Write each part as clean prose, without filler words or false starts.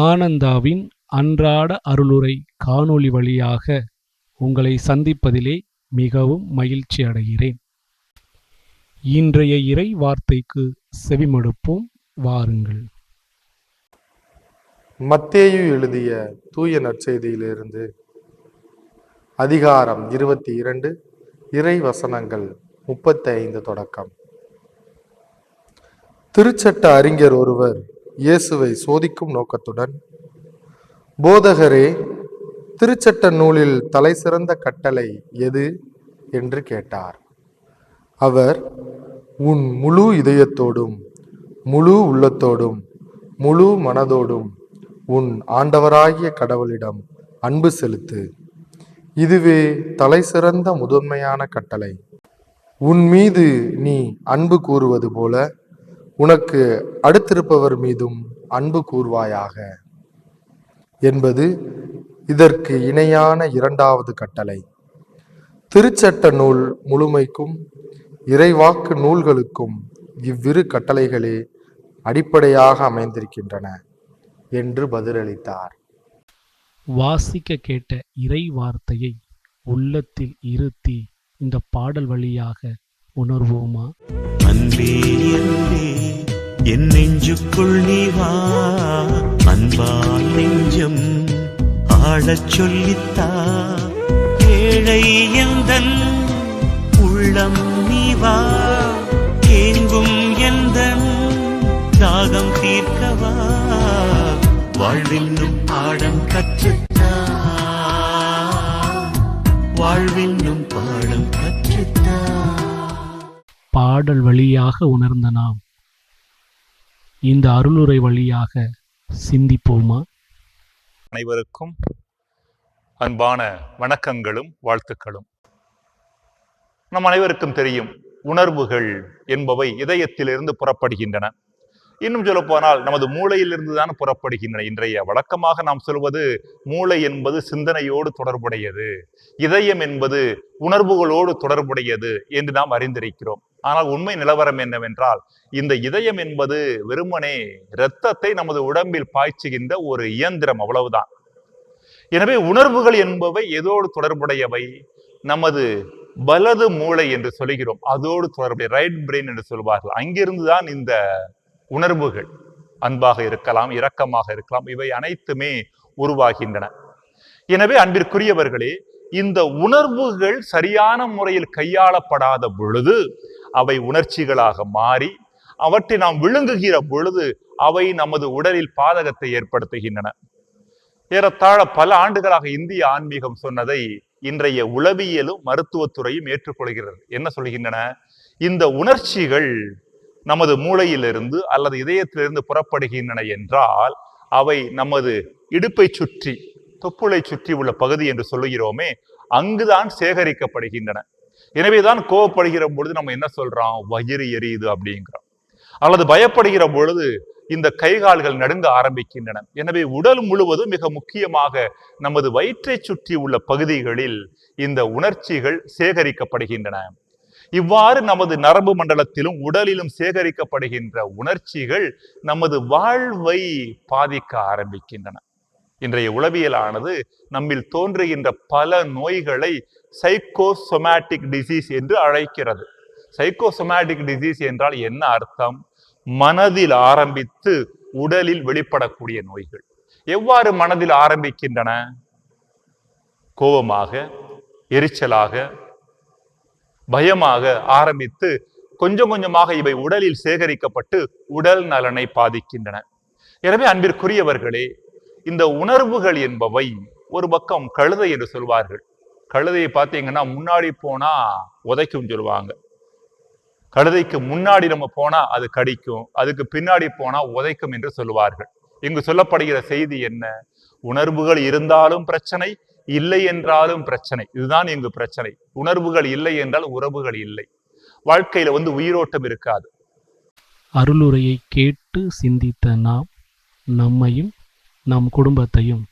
ஆனந்தாவின் அன்றாட அருளுரை காணொளி வழியாக உங்களை சந்திப்பதிலே மிகவும் மகிழ்ச்சி அடைகிறேன். இன்றைய இறை வார்த்தைக்கு செவிமடுப்போம், வாருங்கள். மத்தேயு எழுதிய தூய நற்செய்தியிலிருந்து அதிகாரம் 22 இறை வசனங்கள் 35 தொடக்கம். திருச்சட்ட அறிஞர் ஒருவர் இயேசுவை சோதிக்கும் நோக்கத்துடன், போதகரே, திருச்சட்ட நூலில் தலை சிறந்த கட்டளை எது என்று கேட்டார். அவர், உன் முழு இதயத்தோடும் முழு உள்ளத்தோடும் முழு மனதோடும் உன் ஆண்டவராகிய கடவுளிடம் அன்பு செலுத்து, இதுவே தலை சிறந்த முதன்மையான கட்டளை. உன் மீது நீ அன்பு கூறுவது போல உனக்கு அடுத்திருப்பவர் மீதும் அன்பு கூர்வாயாக என்பது இதற்கு இணையான இரண்டாவது கட்டளை. திருச்சட்ட நூல் முழுமைக்கும் இறைவாக்கு நூல்களுக்கும் இவ்விரு கட்டளைகளே அடிப்படையாக அமைந்திருக்கின்றன என்று பதிலளித்தார். வாசிக்க கேட்ட இறை வார்த்தையை உள்ளத்தில் இருத்தி இந்த பாடல் வழியாக உணர்வோமா? அன்பே அன்பே என் நெஞ்சுக்குள் நீ வா, அன்பால் நெஞ்சம் ஆடச் சொல்லித்தா, ஏழை எந்தன் உள்ளம் நீ வா, ஏங்கும் எந்தன் தாகம் தீர்க்கவா, வாழ்வின்னும் பாடம் கற்றுத்தா, வாழ்வின்னும் பாடம் கற்றுத்தா. பாடல் வழியாக உணர்ந்த நாம் இந்த அருளுரை வழியாக சிந்திப்போமா? அனைவருக்கும் அன்பான வணக்கங்களும் வாழ்த்துக்களும். நம் அனைவருக்கும் தெரியும், உணர்வுகள் என்பவை இதயத்திலிருந்து புறப்படுகின்றன. இன்னும் சொல்ல போனால் நமது மூளையிலிருந்து தான் புறப்படுகின்றன. இன்றைய வழக்கமாக நாம் சொல்வது மூளை என்பது சிந்தனையோடு தொடர்புடையது, இதயம் என்பது உணர்வுகளோடு தொடர்புடையது என்று நாம் அறிந்திருக்கிறோம். ஆனால் உண்மை நிலவரம் என்னவென்றால், இந்த இதயம் என்பது வெறுமனே இரத்தத்தை நமது உடம்பில் பாய்ச்சுகின்ற ஒரு இயந்திரம், அவ்வளவுதான். எனவே உணர்வுகள் என்பவை எதோடு தொடர்புடையவை? நமது வலது மூளை என்று சொல்கிறோம், அதோடு தொடர்புடைய ரைட் பிரெயின் என்று சொல்வார்கள். அங்கிருந்துதான் இந்த உணர்வுகள், அன்பாக இருக்கலாம், இரக்கமாக இருக்கலாம், இவை அனைத்துமே உருவாகின்றன. எனவே அன்பிற்குரியவர்களே, இந்த உணர்வுகள் சரியான முறையில் கையாளப்படாத பொழுது அவை உணர்ச்சிகளாக மாறி அவற்றை நாம் விழுங்குகிற பொழுது அவை நமது உடலில் பாதகத்தை ஏற்படுத்துகின்றன. ஏறத்தாழ பல ஆண்டுகளாக இந்திய ஆன்மீகம் சொன்னதை இன்றைய உளவியலும் மருத்துவத்துறையும் ஏற்றுக்கொள்கிறது. என்ன சொல்கின்றன? இந்த உணர்ச்சிகள் நமது மூளையிலிருந்து அல்லது இதயத்திலிருந்து புறப்படுகின்றன என்றால் அவை நமது இடுப்பை சுற்றி, தொப்புளை சுற்றி உள்ள பகுதி என்று சொல்லுகிறோமே, அங்குதான் சேகரிக்கப்படுகின்றன. எனவேதான் கோபப்படுகிற பொழுது நம்ம என்ன சொல்றோம்? வயிறு எரியுது அப்படிங்கிறோம். அல்லது பயப்படுகிற பொழுது இந்த கைகால்கள் நடுங்க ஆரம்பிக்கின்றன. எனவே உடல் முழுவதும், மிக முக்கியமாக நமது வயிற்றை சுற்றி உள்ள பகுதிகளில் இந்த உணர்ச்சிகள் சேகரிக்கப்படுகின்றன. இவ்வாறு நமது நரம்பு மண்டலத்திலும் உடலிலும் சேகரிக்கப்படுகின்ற உணர்ச்சிகள் நமது வாழ்வை பாதிக்க ஆரம்பிக்கின்றன. இன்றைய உளவியலானது நம்மில் தோன்றுகின்ற பல நோய்களை சைக்கோசோமேட்டிக் டிசீஸ் என்று அழைக்கிறது. சைக்கோசோமேட்டிக் டிசீஸ் என்றால் என்ன அர்த்தம்? மனதில் ஆரம்பித்து உடலில் வெளிப்படக்கூடிய நோய்கள். எவ்வாறு மனதில் ஆரம்பிக்கின்றன? கோபமாக, எரிச்சலாக, பயமாக ஆரம்பித்து கொஞ்சம் கொஞ்சமாக இவை உடலில் சேகரிக்கப்பட்டு உடல் நலனை பாதிக்கின்றன. எனவே அன்பிற்குரியவர்களே, இந்த உணர்வுகள் என்பவை ஒரு பக்கம் கழுதை என்று சொல்வார்கள். கழுதையை பார்த்தீங்கன்னா முன்னாடி போனா உதைக்கும் சொல்லுவாங்க. கழுதைக்கு முன்னாடி நம்ம போனா அது கடிக்கும், அதுக்கு பின்னாடி போனா உதைக்கும் என்று சொல்லுவார்கள். இங்கு சொல்லப்படுகிற செய்தி என்ன? உணர்வுகள் இருந்தாலும் பிரச்சனை, இல்லை என்றாலும் பிரச்சனை. இதுதான் இங்கு பிரச்சனை. உணர்வுகள் இல்லை என்றால் உறவுகள் இல்லை, வாழ்க்கையில உயிரோட்டம் இருக்காது. அருளுரையை கேட்டு சிந்தித்த நாம் நம்மையும் நம் குடும்பத்தையும்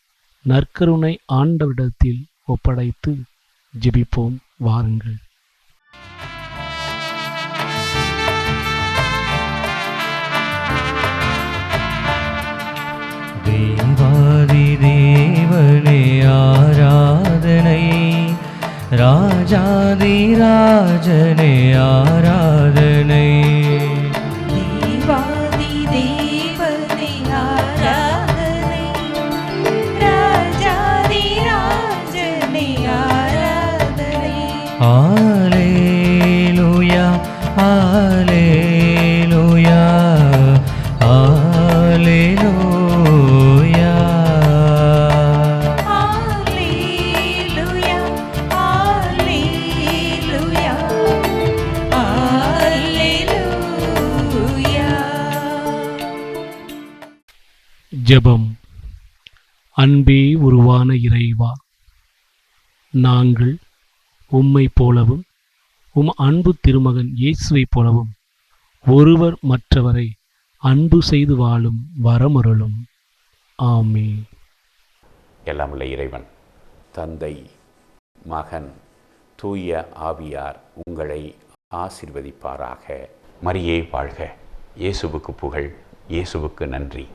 நற்கருணை ஆண்டவரிடத்தில் ஒப்படைத்து ஜெபிப்போம், வாருங்கள். தேவா ஆராதனை, ராஜாதி ராஜனே ஆராதனை. தேவாதி தேவனே ஆராதனை, ராஜாதி ராஜனே ஆராதனை. ஹalleluya ஹalleluya ஹalleluya. ஹalleluya ஹalleluya ஹalleluya. ஜெபம். அன்பே உருவான இறைவா, நாங்கள் உம்மை போலவும் உம் அன்பு திருமகன் இயேசுவைப் போலவும் ஒருவர் மற்றவரை அன்பு செய்து வாழும் வரமருளும். ஆமென். எல்லாம் உள்ள இறைவன் தந்தை, மகன், தூய ஆவியார் உங்களை ஆசீர்வதிப்பாராக. மரியே வாழ்க. இயேசுவுக்கு புகழ். இயேசுவுக்கு நன்றி.